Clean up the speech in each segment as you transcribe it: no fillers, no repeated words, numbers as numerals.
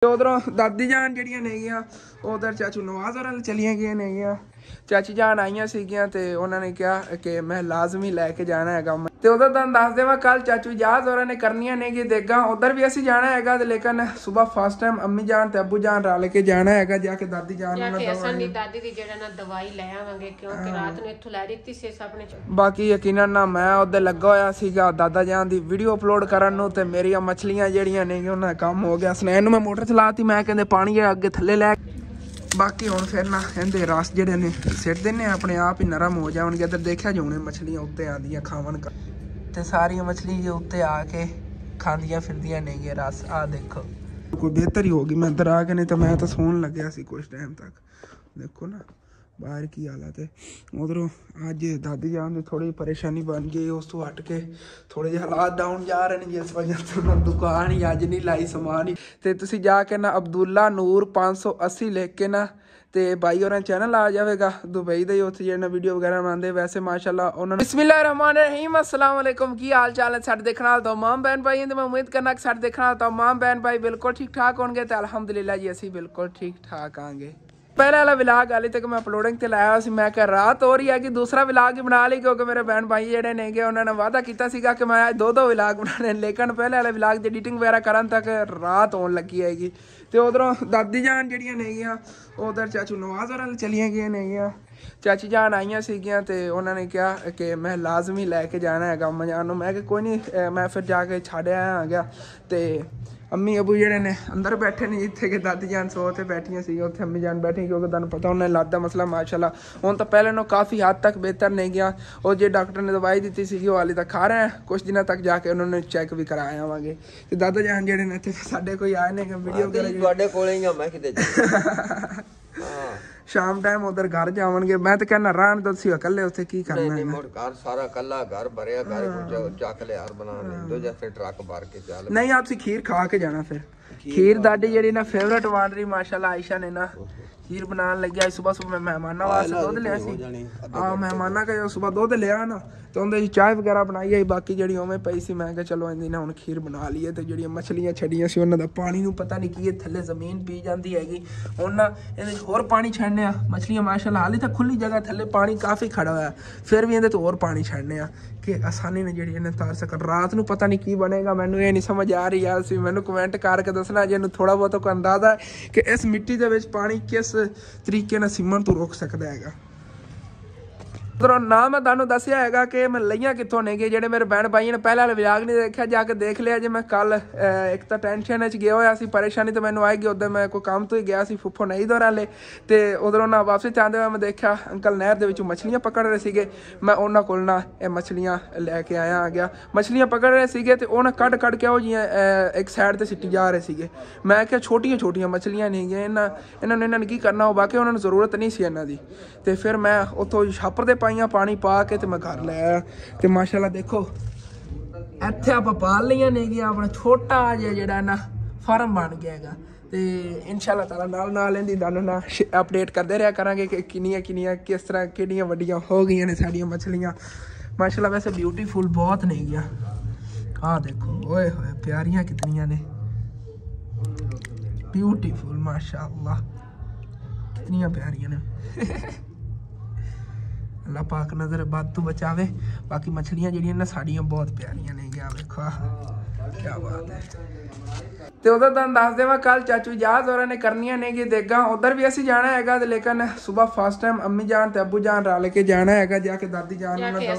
उधरों दादी जान जड़ियां नेगियां उधर चाचू नवाज होर चलिया गई नेगियां चाची जान आईयां सीगियां ते उन्होंने कहा कि मैं लाजमी लैके जाना है ते उधर तुहानू दस देवां कल चाचू इजाज होर ने करनियां नेगी देगा उधर भी असी जाना है लेकिन सुबह फर्स्ट टाइम अम्मी जान ते अब्बू जान रल के जाना है जाके दादी जान बाकी यकीनन ना मैं उधर लगा होया सीगा दादा जान दी वीडियो अपलोड करन नूं ते मेरियां मछलियां जड़ियां नेगियां उन्हां काम हो गया स्नैन मैं मोटर चलाती मैं कहंदे पानी अगे थल्ले लै बाकी हुण फिर ना इहदे रस जिहड़े ने सिट दिन्ने अपने आप ही नरम हो जाणगे इधर देखिया जो मछलियां उत्ते आंदियां खावन ते सारियां मछलियां उत्ते आके खांदियां फिरदियां नेगियां रस आ देखो कोई बेहतर ही होगी मैं इधर आ के नहीं तो मैं तो सोन लग्या सी कुछ टाइम तक देखो ना बाहर की हालत है उधरों अज दादी जान की थोड़ी परेशानी बन गई उस तो हट के थोड़े जे हालात डाउन जा रहे हैं जिस वजह से उन्होंने दुकान ही अज नहीं लाई समान ही तो तुसी जाके ना अब्दुल्ला नूर 580 लिख के ना ते भाई और चैनल आ जाएगा दुबई दे उत्थे जेना वीडियो वगैरह बनाते वैसे माशाल्लाह उन्होंने बिस्मिल्लाहिर्रहमानिर्रहीम अस्सलाम वालेकुम की हाल चाल है साडे देखने वाले तमाम बहन भाई मैं उम्मीद करना कि साडे देखने वाले तमाम बहन भाई बिल्कुल ठीक ठाक होंगे तो अल्हम्दुलिल्लाह जी असी बिल्कुल ठीक ठाक आएंगे पहले वाला विलाग हाली तक मैं अपलोडिंग ते लाया सी मैं कहा रात हो रही है कि दूसरा विलाग ही बना ली क्योंकि मेरे बहन भाई जेडे ने गए उन्होंने वादा किया सीगा कि मैं दो विलाग बनाने लेकिन पहले वाले विलाग की एडिटिंग वगैरह करन तक रात होने लगी हैगी तो उधरों दादी जान जड़ियां नेगियां उधर चाचू नवाज होर चलिया गई नेगियां चाची जान आईयां सीगियां ते उन्होंने कहा कि मैं लाजमी लैके जाना है अम्मा जान मैं कि कोई नहीं मैं फिर जाके छड़ आया गया तो अम्मी अबू जेडे ने अंदर बैठे ने जिथे कि दादी जान सो ते बैठियां सी उत्थे अम्मी जान बैठी क्योंकि तुहानू पता उन्हें लत दा मसला माशाल्लाह हुण तो पहले नो काफ़ी हद तक बेहतर नहीं गया और जो डॉक्टर ने दवाई दी सी वो हाली तक खा रहे हैं कुछ दिनों तक जाके उन्होंने चेक भी कराए आवांगे तो दादा जान जेडे ने इत्थे साडे कोई आए ने वीडियो शाम टाइम उधर घर जावणगे मैं तो कहना रहन दो सी अकेले उत्थे की करना है घर सारा कल्ला घर भरिया घर चक ले यार बना ले दो जैसे ट्रक भर के चल नहीं आप खीर खा के जाना फिर खीर दादी जेडी ना फेवरेट बन रही माशाल्लाह आयशा ने ना खीर बनाने लगी आज सुबह सुबह मेहमाना वास्ते दूध लिया मेहमाना का सुबह दूध लिया ना तो उन्हें चाय वगैरह बनाई आई बाकी जी उवें पई सी मैं चलो इन्हें हुण खीर बना लीए तो जी मछलियां छड़ियां सी उन्होंने पानी नूं पता नहीं की थल्ले जमीन पी जाती हैगी हुण ना इहदे होर पानी छड्डने आ मछलियां माशाल्लाह हाली तक खुली जगह थल्ले पानी काफ़ी खड़ा होया फिर भी इहदे तो होर पानी छड्डने आ कि आसानी ने जी इन्हें तार सकन रात नूं पता नहीं की बनेगा मैनू ये नहीं समझ आ रही यार सी मैनू कमेंट करके दसना जे थोड़ा बहुत कोई अंदाजा है कि इस मिट्टी के विच पानी किस तरीके नाल सिमण तो रोक सकता है उधरों ना मैं तुहानू दसिया है कि मैं लईयां कित्थों ने जेडे मेरे बहन भाई ने पहले वाले विलाग नहीं देखा जाके देख लिया जे मैं कल एक तो टेंशन गया होया सी परेशानी तो मैनू आएगी उधर मैं कोई काम तो ही गया सी फुफो नहीं दौर वाले तो उधरों ना वापसी आते हुए मैं देखा अंकल नहर के विचों मछलियां पकड़ रहे थे मैं उन्होंने कोल ना मछलियां लैके आया आ गया मछलियां पकड़ रहे थे तो उन्हें कट के वो जियां एक साइड से सिटी जा रहे थे मैं क्या छोटियां छोटियां मछलियां नहीं गई इन्होंने की करना हो बाकी उन्होंने जरूरत नहीं सी इन्हों की तो फिर मैं उतों छापर दे पानी पा के ते मैं घर ले आया तो माशाल्लाह देखो इत्थे आप पाल लिया नहीं गया अपना छोटा जिहा ना फार्म बन गया है तो इंशाल्लाह ताला नाल इहदी तुहानू ना अपडेट करते रहा करांगे कि किनियां किस तरह किहड़ियां वड्डियां हो गई ने साडियां मछलियां माशाल्लाह वैसे ब्यूटीफुल बहुत नहीं गया हाँ देखो ओए होए प्यारियां कितनियां ने ब्यूटीफुल माशाल्लाह कितनियां प्यारियां ने अल्लाह पाक नजर बाद तो बचावे बाकी मछलियां जड़ियां ना साड़ियां बहुत प्यारियां ने क्या देखो क्या बात है तो उधर तुहानू दस देवां कल चाचू इजाज होर ने करनियां ने कि देगा उधर भी असी जाना है लेकिन सुबह फर्स्ट टाइम अम्मी जान ते अब्बू जान रल के जाना है जाके दादी जान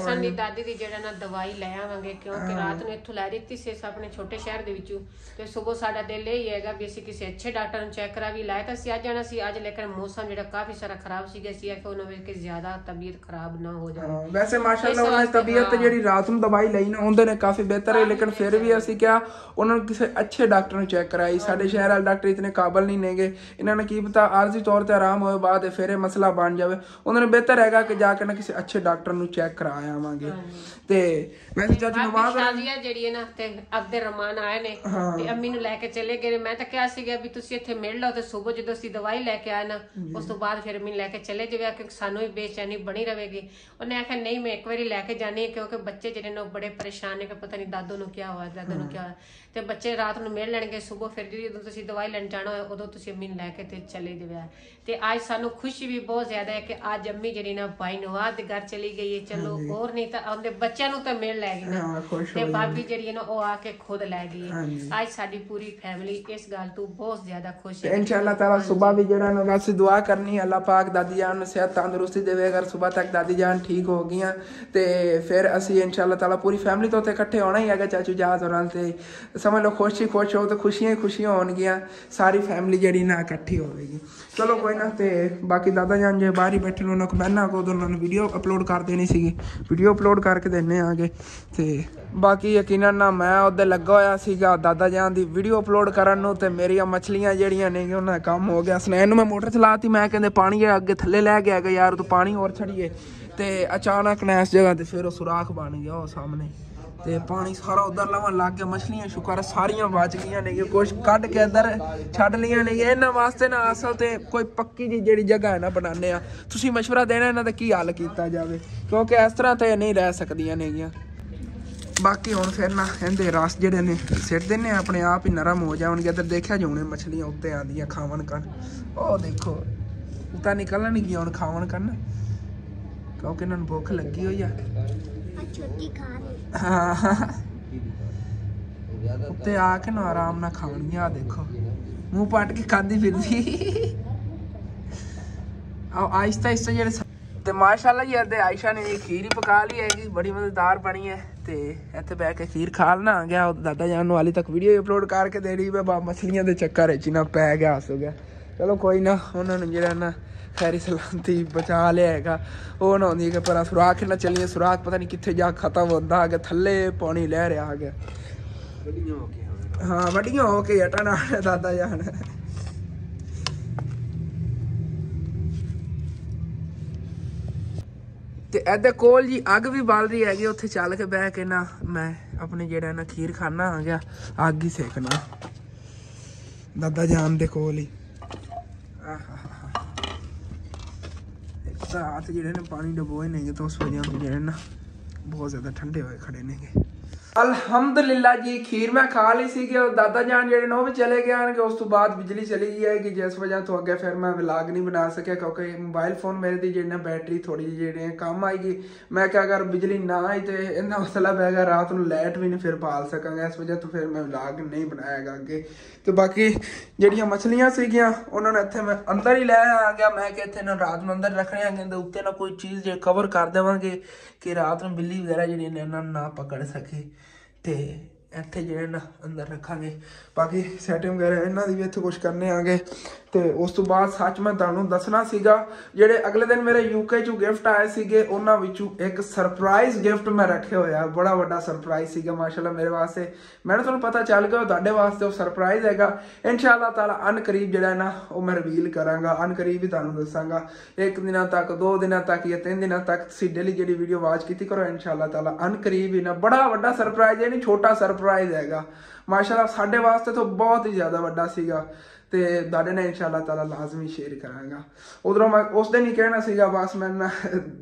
दादी दी जेड़ा ना दवाई ले आवांगे क्योंकि रात ਨੂੰ ਇੱਥੋਂ ਲੈ ਦਿੱਤੀ ਸੀ ਆਪਣੇ ਛੋਟੇ ਸ਼ਹਿਰ ਦੇ ਵਿੱਚੋਂ ਤੇ ਸਵੇਰ ਸਾਡਾ ਦਿਲ ਇਹ ਹੈਗਾ ਵੀ ਅਸੀਂ ਕਿਸੇ ਅੱਛੇ ਡਾਕਟਰ ਨੂੰ ਚੈੱਕ ਕਰਾ ਵੀ ਲਾਇਆ ਤਾਂ ਅਸੀਂ ਅੱਜ ਜਾਣਾ ਸੀ ਅੱਜ ਲੇਕਿਨ ਮੌਸਮ ਜਿਹੜਾ ਕਾਫੀ ਸਾਰਾ ਖਰਾਬ ਸੀਗਾ ਸੀ ਕਿ ਉਹਨਾਂ ਵਿੱਚ ਜ਼ਿਆਦਾ ਤਬੀਅਤ ਖਰਾਬ ਨਾ ਹੋ ਜਾਵੇ ਵੈਸੇ ਮਾਸ਼ਾਅੱਲਾ ਉਹਨਾਂ ਦੀ ਤਬੀਅਤ ਜਿਹੜੀ ਰਾਤ ਨੂੰ ਦਵਾਈ ਲਈ ਨਾ ਉਹਦੇ ਨੇ ਕਾਫੀ ਬਿਹਤਰ ਹੈ ਲੇਕਿਨ ਫਿਰ ਵੀ ਅਸੀਂ ਕਿਹਾ ਉਹਨਾਂ ਨੂੰ ਕਿਸੇ अच्छे डॉक्टर ने चेक कराई साढ़े शहर वाले डॉक्टर इतने काबल नहीं नेगे इन्होंने की पता आरजी तौर पर आराम होए बाद फिर मसला बन जाए उन्होंने बेहतर है कि जाके ना किसी अच्छे डॉक्टर ਨੂੰ चेक कराया आवांगे ते वैसे चाचू नवाज शाजिया ਜਿਹੜੀ ਨਾ ਤੇ ਅਬਦੇ ਰਹਿਮਾਨ ਆਏ ਨੇ ਤੇ ਅੰਮੀ ਨੂੰ ਲੈ ਕੇ ਚਲੇ ਗਏ ਮੈਂ ਤਾਂ ਕਿਹਾ ਸੀਗਾ ਵੀ ਤੁਸੀਂ ਇੱਥੇ ਮਿਲ ਲਓ ਤੇ ਸਵੇਰ ਜਦੋਂ ਅਸੀਂ ਦਵਾਈ ਲੈ ਕੇ ਆਏ ਨਾ ਉਸ ਤੋਂ ਬਾਅਦ ਫਿਰ ਅੰਮੀ ਲੈ ਕੇ ਚਲੇ ਜਾਵੇ ਕਿਉਂਕਿ ਸਾਨੂੰ ਵੀ ਬੇਚੈਨੀ ਬਣੀ ਰਹੇਗੀ ਉਹਨੇ ਆਖਿਆ ਨਹੀਂ ਮੈਂ ਇੱਕ ਵਾਰੀ ਲੈ ਕੇ ਜਾਣੀ ਹੈ ਕਿਉਂਕਿ ਬੱਚੇ ਜਿਹੜੇ ਨੇ ਬੜੇ ਪਰੇਸ਼ਾਨ ਨੇ ਕਿ ਪਤਾ ਨਹੀਂ ਦਾਦੂ ਨੂੰ ਕੀ ਹੋਇਆ ਦਾਦੂ ਨੂੰ ਕਿਹਾ ਤੇ ਬੱਚੇ ਰਾਤ ਨੂੰ ਮਿਲ ਲੈਣਗੇ ਸਵੇਰ ਫਿਰ ਜਦੋਂ ਤੁਸੀਂ ਦਵਾਈ ਲੈਣ ਜਾਣਾ ਹੋਏ ਉਦੋਂ ਤੁਸੀਂ ਅੰਮੀ ਨੂੰ ਲੈ ਕੇ ਤੇ ਚਲੇ ਜਾਵੇ। ਤੇ ਅੱਜ ਸਾਨੂੰ ਖੁਸ਼ੀ ਵੀ ਬਹੁਤ ਜ਼ਿਆਦਾ ਹੈ ਕਿ ਅੱਜ ਅੰਮੀ ਜਿਹੜੀ ਨਾ ਭਾਈ ਨਵਾਜ਼ ਦੇ ਘਰ ਚਲੀ ਗਈ ਹੈ। ਚਲੋ ਹੋਰ ਨਹੀਂ ਤਾਂ ਉਹਦੇ ਬੱਚਿਆਂ ਨੂੰ ਤਾਂ ਮਿਲ ਲੈ ਗਈ ਨਾ ਤੇ ਭਾਬੀ ਜਿਹੜੀ ਹੈ ਨਾ ਉਹ ਆ ਕੇ ਖੁਦ ਲੈ ਗਈ ਹੈ। ਅੱਜ ਸਾਡੀ ਪੂਰੀ ਫੈਮਿਲੀ ਇਸ ਗੱਲ ਤੋਂ ਬਹੁਤ ਜ਼ਿਆਦਾ ਖੁਸ਼ ਹੈ। इंशाल्लाह ताला सुबह भी जरा ना बस दुआ करनी है अल्लाह पाक दादी जान ਨੂੰ सेहत तंदुरुस्ती देवे। अगर सुबह तक दादी जान ठीक हो गईਆਂ ਤੇ ਫਿਰ ਅਸੀਂ इंशाल्लाह ताला पूरी फैमिली तो ਉੱਥੇ ਇਕੱਠੇ ਹੋਣਾ ਹੀ ਹੈਗਾ। ਚਾਚੂ ਜਾਤ ਹੋਰਾਂ ਤੇ ਸਮਝ ਲਓ ਖੁਸ਼ ਹੋ ਤੇ ਖੁਸ਼ੀਆਂ ਹੀ ਖੁਸ਼ੀਆਂ ਹੋਣਗੀਆਂ। ਸਾਰੀ ਫੈਮਿਲੀ ਜਿਹੜੀ ਨਾ ਇਕੱਠੀ ਹੋਵੇਗੀ। ਚਲੋ ਕੋਈ ਨਾ। ਤੇ ਬਾਕੀ ਦਾਦਾ ਜਾਨ ਜੇ ਬਾਹਰ ਹੀ ਬੈਠੇ ਉਹਨਾਂ ਨੂੰ ਬਹਿਣਾ ਕੋ ਉਹਨਾਂ ਨੂੰ ਵੀਡੀਓ ਅਪਲੋਡ ਕਰ ਦੇਣੀ ਸੀਗੀ। ਵੀਡੀਓ ਅਪਲੋਡ ਕਰਕੇ ਦੇਣੇ ਆਗੇ। ਤੇ ਬਾਕੀ ਯਕੀਨਨ ਨਾ ਮੈਂ ਉਹਦੇ ਲੱਗਾ ਹੋਇਆ ਸੀਗਾ ਦਾਦਾ ਜਾਨ ਦੀ ਵੀਡੀਓ ਅਪਲੋਡ ਕਰਨ ਨੂੰ ਤੇ ਮੇਰੀਆਂ ਮਛਲੀਆਂ ਜਿਹੜੀਆਂ ਨੇ ਉਹਨਾਂ ਦਾ ਕੰਮ ਹੋ ਗਿਆ। ਸਨੈਨ ਨੂੰ ਮੈਂ ਮੋਟਰ ਚਲਾਤੀ ਮੈਂ ਕਹਿੰਦੇ ਪਾਣੀ ਅੱਗੇ ਥੱਲੇ ਲੈ ਕੇ ਆ ਗਿਆ ਯਾਰ ਤੂੰ ਪਾਣੀ ਹੋਰ ਛੜੀਏ ਤੇ ਅਚਾਨਕ ਨਾ ਇਸ ਜਗ੍ਹਾ ਤੇ ਫਿਰ ਉਹ ਸੁਰਾਖ ਬਣ ਗਿਆ ਉਹ ਸਾਹਮਣੇ ਤੇ ਪਾਣੀ ਸਾਰਾ ਉਧਰ ਲਾਵਣ ਲੱਗ ਗਿਆ। ਮਛਲੀਆਂ ਸ਼ੁਕਰ ਸਾਰੀਆਂ ਬਚ ਗਈਆਂ ਨੇ ਕੁਛ ਕੱਢ ਕੇ ਅੰਦਰ ਛੱਡ ਲਈਆਂ ਨੇ। ਇਹਨਾਂ ਵਾਸਤੇ ਨਾ ਅਸਲ ਤੇ ਕੋਈ ਪੱਕੀ ਜੀ ਜਿਹੜੀ ਜਗ੍ਹਾ ਹੈ ਨਾ ਬਣਾਉਂਦੇ ਆ। ਤੁਸੀਂ ਮਸ਼ਵਰਾ ਦੇਣਾ ਇਹਨਾਂ ਦਾ ਕੀ ਹੱਲ ਕੀਤਾ ਜਾਵੇ ਕਿਉਂਕਿ ਇਸ ਤਰ੍ਹਾਂ ਤੇ ਨਹੀਂ ਰਹਿ ਸਕਦੀਆਂ ਨੇਗੀਆਂ। ਬਾਕੀ ਹੁਣ ਫਿਰ ਨਾ ਇਹਦੇ ਰਸ ਜਿਹੜੇ ਨੇ ਸਿੱਟ ਦਿੰਦੇ ਆਪਣੇ ਆਪ ਹੀ ਨਰਮ ਹੋ ਜਾਣਗੇ। ਇੱਧਰ ਦੇਖਿਆ ਜਾਉਣੇ ਮਛਲੀਆਂ ਉੱਤੇ ਆਉਂਦੀਆਂ ਖਾਵਣ ਕਰਨ। ਉਹ ਦੇਖੋ ਤਾਂ ਨਿਕਲਣਗੀਆਂ ਹੁਣ ਖਾਵਣ ਕਰਨ ਕਿਉਂਕਿ ਇਹਨਾਂ ਨੂੰ ਭੁੱਖ ਲੱਗੀ ਹੋਈ ਆ। ਹਾਂ ਉੱਤੇ ਆ ਕੇ ਨਾ ਆਰਾਮ ਨਾਲ ਖਾਣਗੀਆਂ। ਆ ਦੇਖੋ ਮੂੰਹ ਪੱਟ ਕੇ ਖਾਂਦੀ ਫਿਰਦੀ ਆਹਿਸਤਾ ਆਹਿਸਤਾ ਜਿਹੜੇ ਤੇ ਮਾਸ਼ਾਅੱਲਾ ਜੀ ਇੱਥੇ ਆਇਸ਼ਾ ਨੇ ਖੀਰ ਹੀ ਪਕਾ ਲਈ ਹੈਗੀ ਬੜੀ ਮਜ਼ੇਦਾਰ ਬਣੀ ਹੈ। ਤੇ ਇੱਥੇ ਬਹਿ ਕੇ ਖੀਰ ਖਾ ਲੈਣਾ ਆ ਗਿਆ। ਦਾਦਾ ਜਾਨ ਨੂੰ ਹਾਲੇ ਤੱਕ ਵੀਡੀਓ ਅਪਲੋਡ ਕਰਕੇ ਦੇ ਰਹੀ ਮੈਂ ਮਛਲੀਆਂ ਦੇ ਚੱਕਰ ਵਿੱਚ ਨਾ ਪੈ ਗਿਆ ਹੱਸ ਹੋ ਗਿਆ। ਚਲੋ ਕੋਈ ਨਾ ਉਹਨਾਂ ਨੂੰ ਜਿਹੜਾ ਨਾ ਖੈਰੀ ਸਲਾਮਤੀ ਬਚਾ ਲਿਆ ਹੈਗਾ। ਉਹ ਨਾ ਹੁੰਦੀ ਕਿ ਪਰ ਸੁਰਾਖ ਨਾ ਚੱਲੀਏ ਸੁਰਾਖ ਪਤਾ ਨਹੀਂ ਕਿੱਥੇ ਜਾ ਖਤਮ ਹੁੰਦਾ ਆ ਗਿਆ ਥੱਲੇ ਪਾਣੀ ਲੈ ਰਿਹਾ ਆ ਗਿਆ। ਹਾਂ ਵੱਡੀਆਂ ਹੋ ਕੇ ਹਟਣਾ ਦਾਦਾ ਜਾਨ। ਤੇ ਇਹਦੇ ਕੋਲ ਜੀ ਅੱਗ ਵੀ ਬਾਲ ਰਹੀ ਹੈਗੀ। ਉੱਥੇ ਚੱਲ ਕੇ ਬਹਿ ਕੇ ਨਾ ਮੈਂ ਆਪਣੇ ਜਿਹੜਾ ਨਾ ਖੀਰ ਖਾਣਾ ਆ ਗਿਆ ਅੱਗ ਹੀ ਸੇਕਣਾ ਦਾਦਾ ਜਾਨ ਦੇ ਕੋਲ ਹੀ। ਇੱਕ ਤਾਂ ਹੱਥ ਜਿਹੜੇ ਨੇ ਪਾਣੀ ਡਬੋਏ ਨੇਗੇ ਤਾਂ ਉਸ ਵਜ੍ਹਾ ਤੋਂ ਜਿਹੜੇ ਨਾ ਬਹੁਤ ਜ਼ਿਆਦਾ ਠੰਡੇ ਹੋਏ ਖੜੇ ਨੇਗੇ। ਅਲਹਮਦੁਲਿਲਾ ਜੀ ਖੀਰ ਮੈਂ ਖਾ ਲਈ ਸੀਗੀ। ਉਹ ਦਾਦਾ ਜਾਨ ਜਿਹੜੇ ਨੇ ਉਹ ਵੀ ਚਲੇ ਗਏ ਆਣਗੇ। ਉਸ ਤੋਂ ਬਾਅਦ ਬਿਜਲੀ ਚਲੀ ਗਈ ਹੈ ਕਿ ਜਿਸ ਵਜ੍ਹਾ ਤੋਂ ਅੱਗੇ ਫਿਰ ਮੈਂ ਵਲੌਗ ਨਹੀਂ ਬਣਾ ਸਕਿਆ ਕਿਉਂਕਿ ਮੋਬਾਈਲ ਫੋਨ ਮੇਰੇ ਦੀ ਜਿਹੜੀ ਨਾ ਬੈਟਰੀ ਥੋੜੀ ਜਿਹੀ ਜਿਹੜੇ ਕੰਮ ਆਏਗੀ। ਮੈਂ ਕਿਹਾ ਅਗਰ ਬਿਜਲੀ ਨਾ ਆਈ ਤੇ ਇੰਨਾ ਮਸਲਾ ਪਏਗਾ ਰਾਤ ਨੂੰ ਲਾਈਟ ਵੀ ਨਹੀਂ ਫਿਰ ਪਾਲ ਸਕਾਂਗਾ। ਇਸ ਵਜ੍ਹਾ ਤੋਂ ਫਿਰ ਮੈਂ ਵਲੌਗ ਨਹੀਂ ਬਣਾਇਆਗਾ ਅੱਗੇ। ਤੇ ਬਾਕੀ ਜਿਹੜੀਆਂ ਮਛਲੀਆਂ ਸੀਗੀਆਂ ਉਹਨਾਂ ਨੂੰ ਇੱਥੇ ਮੈਂ ਅੰਦਰ ਹੀ ਲੈ ਆ ਗਿਆ। ਮੈਂ ਕਿ ਇੱਥੇ ਨਾ ਰਾਤ ਨੂੰ ਅੰਦਰ ਰੱਖਣੇ ਆ ਕਹਿੰਦੇ ਉੱਤੇ ਨਾ ਕੋਈ ਚੀਜ਼ ਜੇ ਕਵਰ ਕਰ ਦੇਵਾਂਗੇ ਕਿ ਰਾਤ ਨੂੰ ਬਿੱਲੀ ਵਗੈਰਾ ਜਿਹੜੀ ਨੇ ਇਹਨਾਂ ਨੂੰ ਨਾ ਪਕੜ ਸਕੇ। ਤੇ ਇੱਥੇ ਜਿਹੜੇ ਨਾ ਅੰਦਰ ਰੱਖਾਂਗੇ। ਬਾਕੀ ਸੈਟਿੰਗ ਵਗੈਰਾ ਇਹਨਾਂ ਦੀ ਵੀ ਇੱਥੇ ਕੁਛ ਕਰਨੇ ਆਗੇ। ਤੇ ਉਸ ਤੋਂ ਬਾਅਦ ਸੱਚ ਮੈਂ ਤੁਹਾਨੂੰ ਦੱਸਣਾ ਸੀਗਾ ਜਿਹੜੇ ਅਗਲੇ ਦਿਨ ਮੇਰੇ UK 'ਚੋਂ ਗਿਫਟ ਆਏ ਸੀਗੇ ਉਹਨਾਂ ਵਿੱਚੋਂ ਇੱਕ ਸਰਪ੍ਰਾਈਜ਼ ਗਿਫਟ ਮੈਂ ਰੱਖਿਆ ਹੋਇਆ। ਬੜਾ ਵੱਡਾ ਸਰਪ੍ਰਾਈਜ਼ ਸੀਗਾ ਮਾਸ਼ਾਅੱਲਾ ਮੇਰੇ ਵਾਸਤੇ। ਮੈਨੂੰ ਤੁਹਾਨੂੰ ਪਤਾ ਚੱਲ ਗਿਆ ਤੁਹਾਡੇ ਵਾਸਤੇ ਉਹ ਸਰਪ੍ਰਾਈਜ਼ ਹੈਗਾ। ਇਨਸ਼ਾਅੱਲਾ ਤਾਲਾ ਅਨਕਰੀਬ ਜਿਹੜਾ ਨਾ ਉਹ ਮੈਂ ਰਿਵੀਲ ਕਰਾਂਗਾ। ਅਨਕਰੀਬ ਹੀ ਤੁਹਾਨੂੰ ਦੱਸਾਂਗਾ। 1 ਦਿਨਾਂ ਤੱਕ 2 ਦਿਨਾਂ ਤੱਕ ਜਾਂ 3 ਦਿਨਾਂ ਤੱਕ ਤੁਸੀਂ ਡੇਲੀ ਜਿਹੜੀ ਵੀਡੀਓ ਵਾਚ ਕੀਤੀ ਕਰੋ। ਇਨਸ਼ਾਅੱਲਾ ਤਾਲਾ ਅਨਕਰੀਬ ਹੀ ਨਾ ਬੜਾ ਵੱਡਾ ਸਰਪ੍ਰਾਈਜ਼ ਹੈ ਨਹੀਂ ਛੋਟਾ ਸਰਪ੍ਰਾਈਜ਼ ਹੈਗਾ। ਮਾਸ਼ਾਅੱਲਾ ਸਾਡੇ ਵਾਸਤੇ ਤਾਂ ਬਹੁਤ ਹੀ ਜ਼ਿਆਦਾ ਵੱਡਾ ਸੀਗਾ ਤੇ ਤੁਹਾਡੇ ਨਾਲ ਇਨਸ਼ਾਅੱਲਾ ਤਾਲਾ ਲਾਜ਼ਮੀ ਸ਼ੇਅਰ ਕਰਾਂਗਾ। ਉਧਰੋਂ ਮੈਂ ਉਸ ਦਿਨ ਹੀ ਕਹਿਣਾ ਸੀਗਾ ਬਸ ਮੈਂ ਨਾ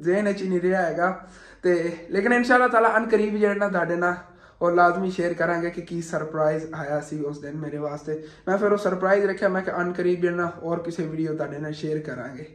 ਜ਼ਹਿਨ 'ਚ ਨਹੀਂ ਰਿਹਾ ਹੈਗਾ ਤੇ ਲੇਕਿਨ ਇਨਸ਼ਾਅੱਲਾ ਤਾਲਾ ਅਨਕਰੀਬ ਜਿਹੜਾ ਨਾ ਤੁਹਾਡੇ ਨਾਲ ਉਹ ਲਾਜ਼ਮੀ ਸ਼ੇਅਰ ਕਰਾਂਗੇ ਕਿ ਕੀ ਸਰਪ੍ਰਾਈਜ਼ ਆਇਆ ਸੀ ਉਸ ਦਿਨ ਮੇਰੇ ਵਾਸਤੇ। ਮੈਂ ਫਿਰ ਉਹ ਸਰਪ੍ਰਾਈਜ਼ ਰੱਖਿਆ ਮੈਂ ਕਿ ਅਨਕਰੀਬ ਜਿਹੜਾ ਨਾ ਹੋਰ ਕਿਸੇ ਵੀਡੀਓ ਤੁਹਾਡੇ ਨਾਲ ਸ਼ੇਅਰ ਕਰਾਂਗੇ।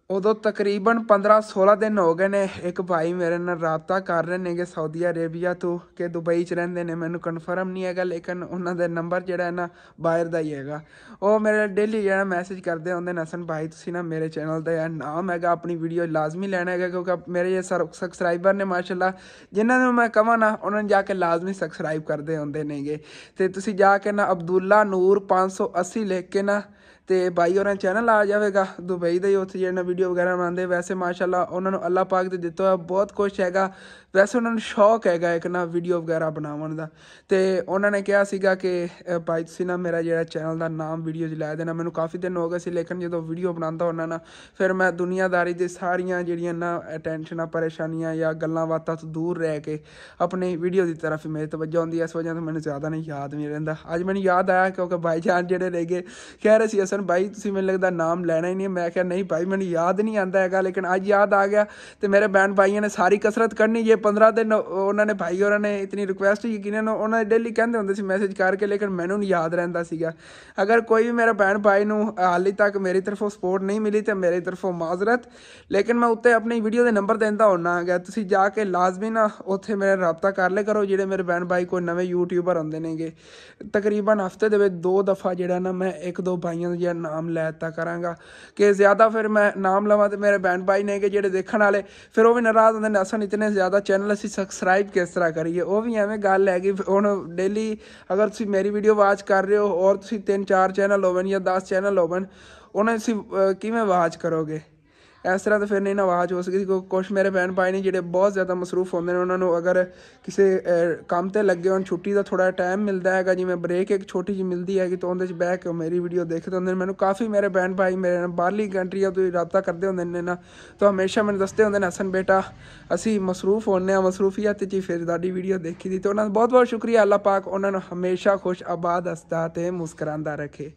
ਉਦੋਂ ਤਕਰੀਬਨ 15-16 ਦਿਨ ਹੋ ਗਏ ਨੇ। ਇੱਕ ਭਾਈ ਮੇਰੇ ਨਾਲ ਰਾਬਤਾ ਕਰ ਰਹੇ ਨੇਗੇ ਸਾਊਦੀ ਅਰੇਬੀਆ ਤੋਂ ਕਿ ਦੁਬਈ 'ਚ ਰਹਿੰਦੇ ਨੇ। ਮੈਨੂੰ ਕਨਫਰਮ ਨਹੀਂ ਹੈਗਾ ਲੇਕਿਨ ਉਹਨਾਂ ਦਾ ਨੰਬਰ ਜਿਹੜਾ ਹੈ ਨਾ ਬਾਹਰ ਦਾ ਹੀ ਹੈਗਾ। ਉਹ ਮੇਰੇ ਡੇਲੀ ਜਿਹੜਾ ਮੈਸੇਜ ਕਰਦੇ ਹੁੰਦੇ ਨੇ ਹਸਨ ਭਾਈ ਤੁਸੀਂ ਨਾ ਮੇਰੇ ਚੈਨਲ ਦਾ ਨਾਮ ਹੈਗਾ ਆਪਣੀ ਵੀਡੀਓ ਲਾਜ਼ਮੀ ਲੈਣਾ ਹੈਗਾ ਕਿਉਂਕਿ ਮੇਰੇ ਇਹ ਸਬਸਕ੍ਰਾਈਬਰ ਨੇ ਮਾਸ਼ਾਅੱਲਾ ਜਿਨ੍ਹਾਂ ਨੂੰ ਮੈਂ ਕਹਾਂ ਨਾ ਉਹਨਾਂ ਨੂੰ ਜਾ ਕੇ ਲਾਜ਼ਮੀ ਸਬਸਕ੍ਰਾਈਬ ਕਰਦੇ ਹੁੰਦੇ ਨੇਗੇ। ਤੇ ਤੁਸੀਂ ਜਾ ਕੇ ਨਾ ਅਬਦੁੱਲਾ ਨੂਰ 580 ਲਿਖ ਕੇ ਨਾ ਤੇ ਭਾਈ ਹੋਰਾਂ ਚੈਨਲ ਆ ਜਾਵੇਗਾ ਦੁਬਈ ਦਾ ਹੀ। ਉੱਥੇ ਜਿਹੜਾ ਵੀਡੀਓ ਵਗੈਰਾ ਬਣਾਉਂਦੇ ਵੈਸੇ ਮਾਸ਼ਾਅੱਲਾ ਉਹਨਾਂ ਨੂੰ ਅੱਲਾਹ ਪਾਕ ਦੇ ਦਿੱਤਾ ਹੋਇਆ ਬਹੁਤ ਕੁਛ ਹੈਗਾ। ਵੈਸੇ ਉਹਨਾਂ ਨੂੰ ਸ਼ੌਕ ਹੈਗਾ ਇੱਕ ਨਾ ਵੀਡੀਓ ਵਗੈਰਾ ਬਣਾਉਣ ਦਾ। ਤੇ ਉਹਨਾਂ ਨੇ ਕਿਹਾ ਸੀਗਾ ਕਿ ਭਾਈ ਤੁਸੀਂ ਨਾ ਮੇਰਾ ਜਿਹੜਾ ਚੈਨਲ ਦਾ ਨਾਮ ਵੀਡੀਓ 'ਚ ਲੈ ਦੇਣਾ। ਮੈਨੂੰ ਕਾਫੀ ਦਿਨ ਹੋ ਗਏ ਸੀ ਲੇਕਿਨ ਜਦੋਂ ਵੀਡੀਓ ਬਣਾਉਂਦਾ ਉਹਨਾਂ ਨਾਲ ਫਿਰ ਮੈਂ ਦੁਨੀਆਦਾਰੀ ਦੇ ਸਾਰੀਆਂ ਜਿਹੜੀਆਂ ਨਾ ਟੈਨਸ਼ਨਾਂ ਪਰੇਸ਼ਾਨੀਆਂ ਜਾਂ ਗੱਲਾਂ ਬਾਤਾਂ ਤੋਂ ਦੂਰ ਰਹਿ ਕੇ ਆਪਣੀ ਵੀਡੀਓ ਦੀ ਤਰਫ ਮੇਰੀ ਤਵੱਜੋ ਹੁੰਦੀ ਹੈ। ਇਸ ਵਜ੍ਹਾ ਤੋਂ ਮੈਨੂੰ ਜ਼ਿਆਦਾ ਨਹੀਂ ਯਾਦ ਨਹੀਂ ਰਹਿੰਦਾ। ਅੱਜ ਮੈਨੂੰ ਯਾਦ ਆਇਆ ਕਿਉਂਕਿ ਭਾਈ ਜਾਨ ਜਿਹੜੇ ਰਹਿ ਗਏ ਕਹਿ ਰਹੇ ਸੀ ਹਸਨ ਭਾਈ ਤੁਸੀਂ ਮੈਨੂੰ ਲੱਗਦਾ ਨਾਮ ਲੈਣਾ ਹੀ ਨਹੀਂ। ਮੈਂ ਕਿਹਾ ਨਹੀਂ ਭਾਈ ਮੈਨੂੰ ਯਾਦ याद नहीं आता है, लेकिन अज याद आ गया। तो मेरे बहन भाइयों ने सारी कसरत करनी जे 15 दिन उन्होंने भाई और ने इतनी रिक्वेस्ट यकीनन उन्होंने डेली कहते होंगे सी मैसेज करके, लेकिन मैनू नहीं याद रहिंदा सीगा। अगर कोई भी मेरा भैन भाई नूं हाली तक मेरी तरफों सपोर्ट नहीं मिली तो मेरी तरफों माजरत, लेकिन मैं उत्ते अपनी वीडियो के नंबर देंदा होना है, तुसीं जाके लाजमी ना उत्थे मेरे रबता कर ले करो। जिहड़े मेरे भैन भाई कोई नवे यूट्यूबर होंदे नेगे, तकरीबन हफ्ते दे विच 2 दफ़ा जिहड़ा ना मैं 1-2 भाइयों दा नाम लै दित्ता करांगा कि ज़्यादा फिर मैं नाम लवां तो मेरे भैन भाई ने जिहड़े देखण वाले फिर वो भी नाराज़ होंदे ने, असन इतने ज़्यादा चैनल असीं सबसक्राइब किस तरह करिए। वो भी एवें गल है कि हुण डेली अगर तुसीं मेरी वीडियो वाच कर रहे हो और तुसीं 3-4 चैनल होवन या 10 चैनल होवन, उन्हें तुसीं किवें वाच करोगे? इस तरह तो फिर नहीं ना आवाज़ हो सकती। कुछ मेरे भैन भाई ने जो बहुत ज़्यादा मसरूफ होंगे, उन्होंने अगर किसी काम पर लगे हो छुट्टी का थोड़ा टाइम मिलता है, जिमें ब्रेक एक छोटी जी मिलती है तो उन्हें बह के मेरी वीडियो देखते होंगे। मैंने काफ़ी मेरे भैन भाई मेरे बाहरली कंट्री तो रबता करते होंगे ना, तो हमेशा मैंने दसते होंगे हसन बेटा असी मसरूफ होने, मसरूफियत च फिर साडी वीडियो देखी थी। तो उन्होंने बहुत बहुत शुक्रिया, अल्लाह पाक उन्होंने हमेशा खुश आबाद हसदा ते मुस्करांदा रखे।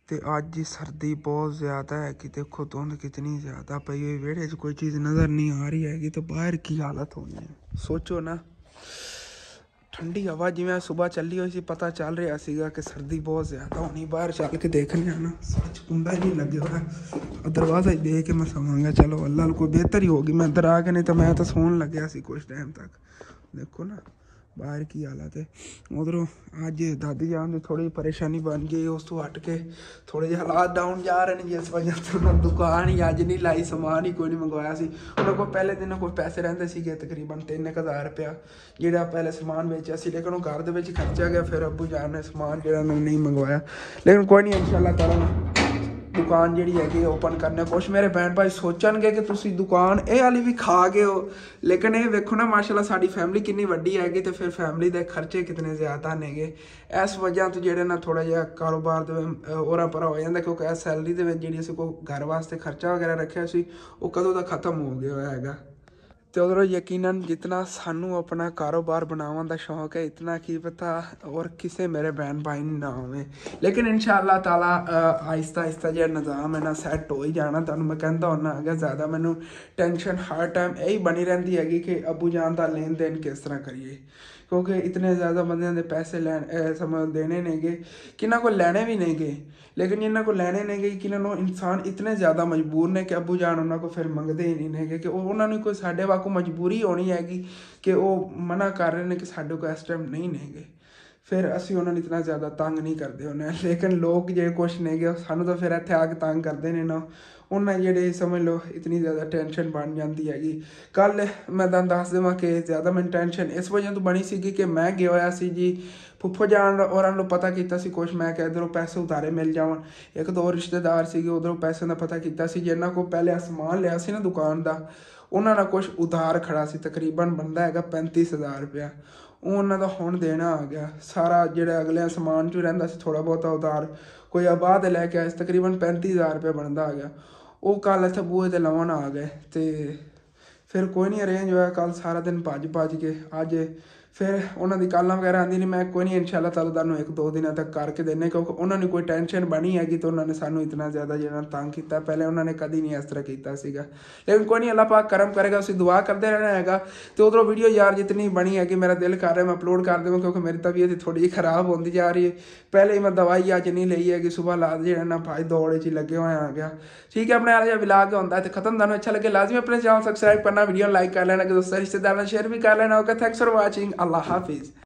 तो अज जी सर्दी बहुत ज़्यादा है कि देखो धुंध कितनी ज़्यादा पई हुई, वेड़े च कोई चीज़ नज़र नहीं आ रही हैगी, तो बाहर की हालत होनी है सोचो ना। ठंडी हवा जिवें सुबह चली हुई सी, पता चल रहा सीगा कि सर्दी बहुत ज़्यादा होनी। बाहर चल के देखने ना सच कुंडा ही नहीं लगे हुआ, दरवाज़ा ही देख के मैं सवांगा चलो अल्लाह कोई बेहतर ही होगी, मैं अंदर आ के, नहीं तो मैं तो सोन लग्या सी कुछ टाइम तक। देखो ना बाहर की हालत है। उधरों अज दादी जान की थोड़ी परेशानी बन गई, उस तो हट के थोड़े जे हालात डाउन जा रहे हैं, जिस वजह से उन्होंने दुकान ही अज नहीं लाई, समान ही कोई नहीं मंगवाया सी। उन्होंने को पहले दिन कोई पैसे रहते थे तकरीबन 3000 रुपया जोड़ा पहले समान बेचा सी, लेकिन वो घर के खर्चा गया। फिर अबू जान ने समान जो नहीं मंगवाया, लेकिन कोई नहीं इंशाअल्लाह ताला दुकान जी है ओपन करने। कुछ मेरे भैन भाई सोचणगे कि तुसी दुकान ये वाली भी खा गए हो, लेकिन ये वेखो ना माशाल्लाह साड़ी फैमिली कितनी वड्डी हैगी, तो फिर फैमिली के खर्चे कितने ज़्यादा नेगे। इस वजह तो जेडे ना थोड़ा जिहा कारोबार ओरा परा हो जाता, क्योंकि इस सैलरी जी असीं कोई घर वास्ते खर्चा वगैरह रखा सी वो कदों दा खत्म हो गया हैगा। तो उधरों यकीनन जितना सानू अपना कारोबार बनाने का शौक है, इतना की पता और किसी मेरे बहन भाई ना होवे, लेकिन इंशाअल्लाह ताला आहिस्ता आहिस्ता जो निज़ाम है ना सैट हो ही जाना। तुहानू मैं कहता होना है ज़्यादा मैनू टेंशन हर टाइम यही बनी रहती हैगी कि अबू जान का लेन देन किस तरह करिए, क्योंकि इतने ज़्यादा बंदे पैसे समझ देने नेगे कि ना कोई लैने भी नहीं गए, लेकिन इन्होंने को लैने नहीं गए कि इंसान इतने ज़्यादा मजबूर ने कि अबू जान उन्होंने को फिर मंगते ही नहीं नेगे कि उन्होंने कोई साढ़े वाकू मजबूरी होनी हैगी कि वो मना कर रहे हैं कि साढ़े को इस टाइम नहीं नेगे। फिर असी उन्होंने इतना ज़्यादा तंग नहीं करते होने, लेकिन लोग जो कुछ नहीं गए सानू तो फिर इतने आके तंग करते हैं ना, उन्हें जेडे समझ लो इतनी ज़्यादा टेंशन बन जाती हैगी। कल मैं तुहानू दस देवां कि ज़्यादा मैंने टेंशन इस वजह तो बनी सी कि मैं गया होया सी जी फुफो जान और पता किया कुछ, मैं क्या इधरों पैसे उधारे मिल जावन, एक दो रिश्तेदार से उधरों पैसों का पता किया जिन्होंने को पहले समान लिया सी ना दुकान का, उन्होंने कुछ उधार खड़ा सी, तकरीबन बनता है 35,000 रुपया, उन्होंने हुण देना आ गया सारा। जो अगले समान चो रहिंदा सी थोड़ा बहुता उधार कोई आबाद लैके आए, तकरीबन 35,000 रुपया बनता आ गया। वो कल इत्थे बूहे ते लाउण आ गए, तो फिर कोई नहीं अरेंज होया। कल सारा दिन भज के अज फिर उन्होंने कालां वगैरह आंदी नहीं, मैं कोई नहीं इंशाअल्लाह ताला तुहानू 1-2 दिन तक करके देने, क्योंकि उन्होंने कोई टेंशन बनी हैगी तो उन्होंने सानू इतना ज़्यादा जो तंग किया, पहले उन्होंने कभी नहीं इस तरह किया सीगा। लेकिन कोई नहीं अल्लाह पाक करम करेगा, उसे दुआ करते रहना हैगा। तो उधरों वीडियो यार जितनी बनी है कि मेरा दिल कर रहा है मैं अपलोड कर दूँगा, क्योंकि मेरी तबीयत थोड़ी खराब होती जा रही है। पहले ही मैं दवाई अज नहीं ली है कि सुबह ला जो ना भाई दौड़े च लगे हुए आ गया। ठीक है, अपने आला जो विलाग होता है तो खत्म। तुहानू अच्छा लगे लाजमी अपने चैनल सब्सक्राइब करना, वीडियो लाइक कर लेना, दोस्तों रिश्तेदारों शेयर भी कर लेना। ओके, थैंक्स फॉर वॉचिंग, अल्लाह हाफिज़।